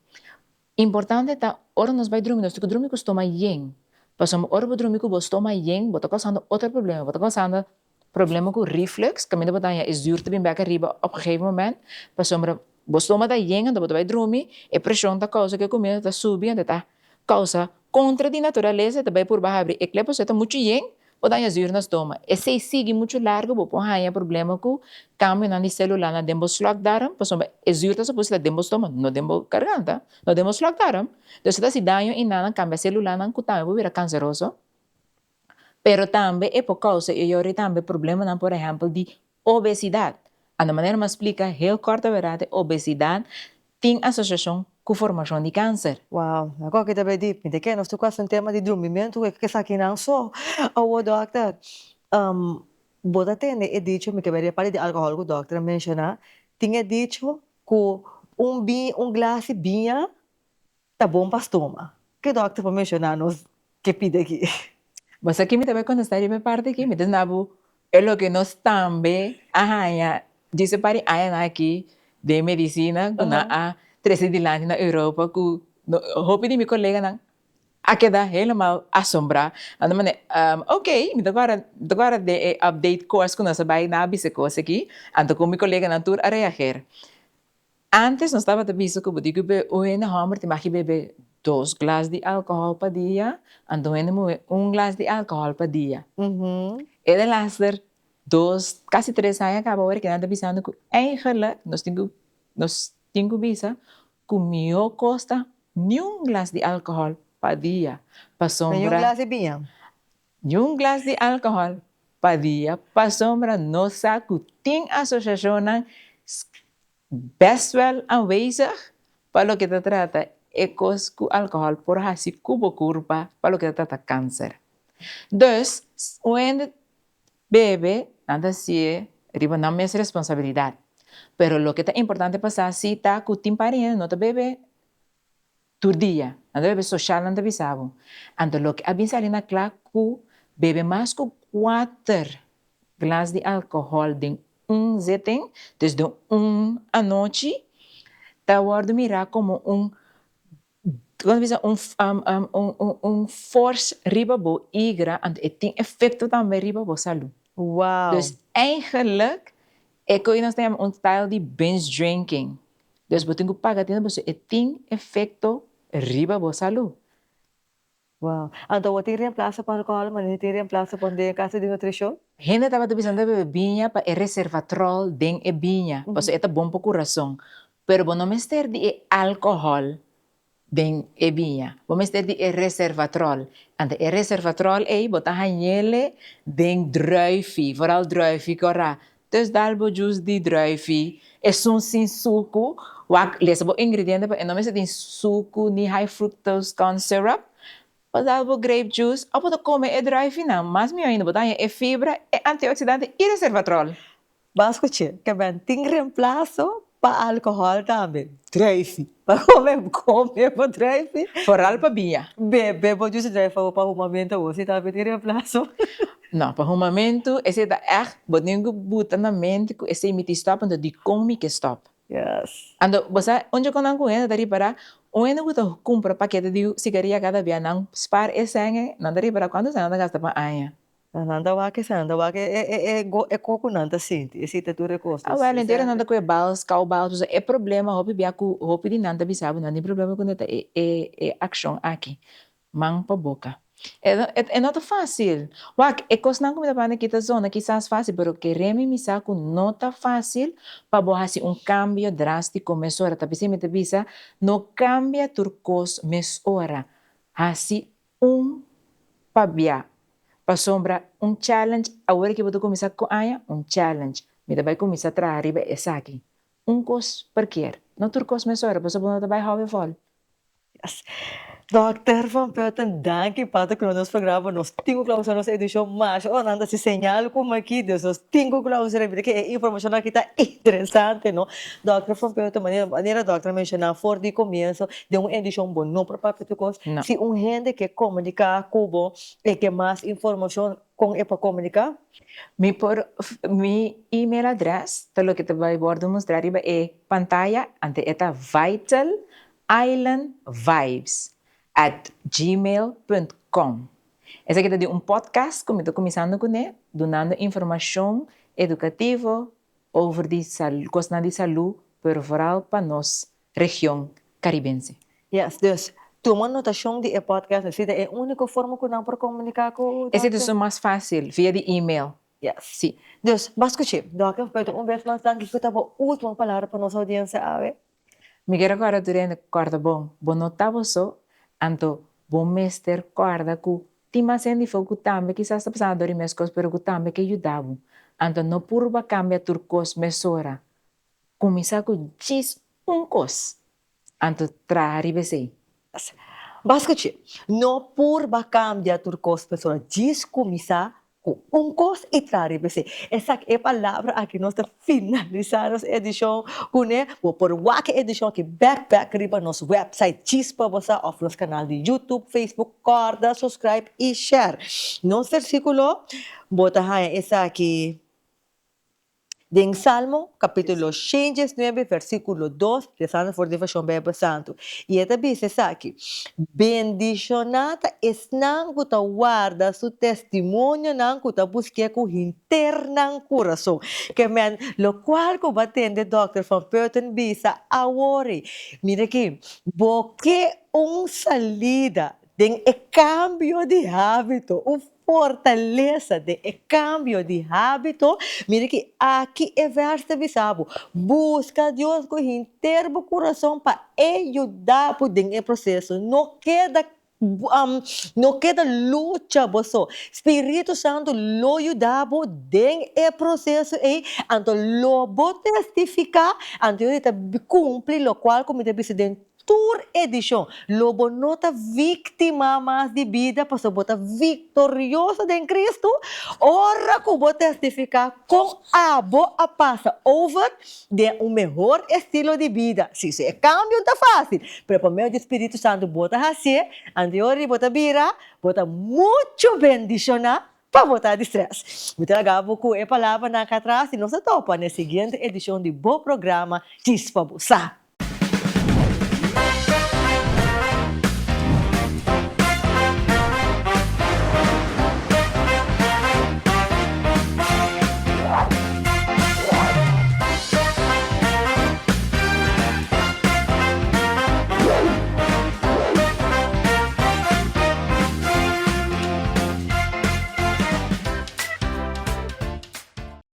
Importante tá hora nós vai dormir, nós tem que dormir com o estômago yen. Passamos hora para dormir com o estômago yen, bota causando outro problema, bota causando problema com reflux, caminho da batalha é zuurte bem back arriba op een gegeven moment. Passamos o estômago da yen, então vai dormir, e pressão da causa que comida tá subindo, tá causa contra de natureza, também por baixo abrir, e que você tá muito yen, o daí zuur na estômago. E se sigue muito largo, vou pôr aí problema com câmbio na celular na demo slug daram, passamos e zuur tá suposto da demo estômago, não demo garganta, não demo slug daram. Então se tá se danho e nada cambia celular não cutar, vou virar canceroso. Pero também é por causa, eu também problema, por exemplo, de obesidade. A maneira me explica, heel kort a verdade, obesidade tem associação com formação de câncer. Uau, agora que também diz, me que nós tocamos um tema de dormimento, que isso aqui não só. O doctor, bota tem é dito, me que vai para de álcool, o doctor menciona, tinha dito que um glass de vinho tá bom para estômago. Que o doctor menciona nos que pide aqui. Mas aqui me também quando está de minha parte aqui, me diz nabu, é o que nós também, disse para aqui de medicina, quando há 13 de lá na Europa, que hope de meu colega não, a queda helemaal assombrar. Então, ok, me agora de update course que nós vai na bise coisa aqui, então com meu colega na tour a reagir. Antes nós estava de biso que eu digo be hoje na hammer te maki bebe 2 glas de álcool para dia, então hoje 1 glas de álcool para dia. E de laatste 2, quase 3 anos acabou que nada bisando que eigenlijk nós temos bisa que meu costa nenhum glas de álcool para dia, para sombra. Nenhum glass de vinho. Nenhum glas de álcool para dia, para sombra, nossa que tem associação best wel aanwezig para lo que te trata ecos cu alcohol por hasi cubo curva para lo que te trata cáncer. Dus, when bebe, nada si riba não é responsabilidade. Pero lo que é importante passar se tá com timparinha, não te bebe todo dia, não te bebe social, não te bisabo. Então, lo que a binsalina claro que bebe mais que 4 glas de álcool de zitting, desde à noite, tá guardo mirar como quando bisa force riba bo igra, en het tem efecto também riba bo saúde. Wow. Dus eigenlijk, ik nós temos style de binge drinking. Dus você tem que pagar tempo, você tem efeito riba bo saúde. Wow. Então, você reemplaça para o alcohol, mas você reemplaça para a casa de nutrição? Gente estava pensando em bebinha para resveratrol den e binha, porque é bom para o coração. Pero não me ster de álcool den e binha. Vamos ter de resveratrol. En de resveratrol bota hanjele den druifie, vooral druifie kora. Dus dalbo juice di druifie. Sin suco, wak lesbo ingrediënten pa não me tem suco ni high fructose corn syrup. Pas dalbo grape juice, op de come druifie na, mas mi ainda botar fibra, antioxidante e resveratrol. Bascoche, que bem, tem reemplaço para álcool também. Druifie. Para comer para druifie. Vooral para binha. Bebe, pode juice druifie para arrumamento, você também tem reemplaço? Não, para arrumamento, esse é echt, botinho buta na mente, esse imita stop, então de como que stop. Yes. Ando, você, onde eu não conheço, dari para, onde eu compro paquete de cigarrilha cada dia, não spar esse ano, não dari para quando você anda gasta para aia. Nanda wake é coco nanda sinti, esse te tu recostas. Ah, well, inteiro nanda com balas, cau balas, é problema, hopi bia com hopi de nanda bisabo, não tem problema com action aqui, mang pa boca. É nota fácil. Wak, é coisa não como da kita zona, quizás fácil, pero queremos misa com nota fácil para borrar um cambio drástico mesora. Tapi se me te visa, não cambia turcos mesora. Assim pabia. Para sombra challenge, agora que vou começar com aya, challenge. Me vai começar a trazer essa aqui. Cos per quer. Não turcos mesora, para sombra vai hobby vol. Yes. Dr. Van Peuten, dank je para que nos programa nos tenho claus nos edição mais nanda se señal como aqui Deus nos tenho claus que é informação aqui tá interessante não Dr. Van Peuten maneira Dr. mencionar for de começo de uma edição bom não para papéticos se gente que comunica cubo e que mais informação com para comunicar mi email address todo lo que te vai bordo mostrar é pantalla ante esta Vital Island Vibes @gmail.com. Essa aqui é de podcast, como estou começando com ele, dando informação educativa sobre questão de saúde, pero foral para nós, região caribense. Yes, dus, uma anotação de podcast, é a única forma que não para comunicar com Essa é mais fácil, via de e-mail. Yes. Sim. Dus, bascoche, Dr. Peuten, vez mais dank que estava última palavra para nossa audiência, ave. Me quero agora durante quarta bom notava só, anto bom mestre guarda que tima sendo fogo também que está passando dormir as coisas pero que também que ajudava anto não purba cambia turcos mesora começar com diz cos anto trazer bese Bascoche, não purba cambia turcos pessoa diz começar com cos e trazer bese essa é a palavra aqui nós está finalizar a edição com né por wake edição aqui backpack riba nosso website chispa você of nosso canal de YouTube Facebook corda subscribe e share nosso versículo bota aí essa aqui de Salmo, capítulo 109, versículo 2, rezando por devoção Bíblia Santo. E esta diz aqui, bendicionada es nang kuta guarda su testimonio nang kuta busque com interna coração. Que men, lo qual que vai atender Dr. Van Peuten bisa awori. Mira aqui, porque salida de cambio de hábito, fortaleza de cambio de hábito, mire que aqui é verso visado. Busca Deus com inteiro coração para ajudar por dentro processo. Não queda no queda lucha, boso. Espírito Santo lo ayudabo den e processo anto lobo testificar, anto eu cumpre lo qual como presidente tour edition. Lobo nota víctima mais de vida, para bota vitoriosa em Cristo. Ora que vou testificar com a boa passa over de melhor estilo de vida. Se isso é cambio, tá fácil. Mas para meio do Espírito Santo, bota assim, anterior bota vira, bota muito bendicionar para botar de stress. Muito legal, a palavra na atrás e nós topa na seguinte edição de bom programa Chispa Busa.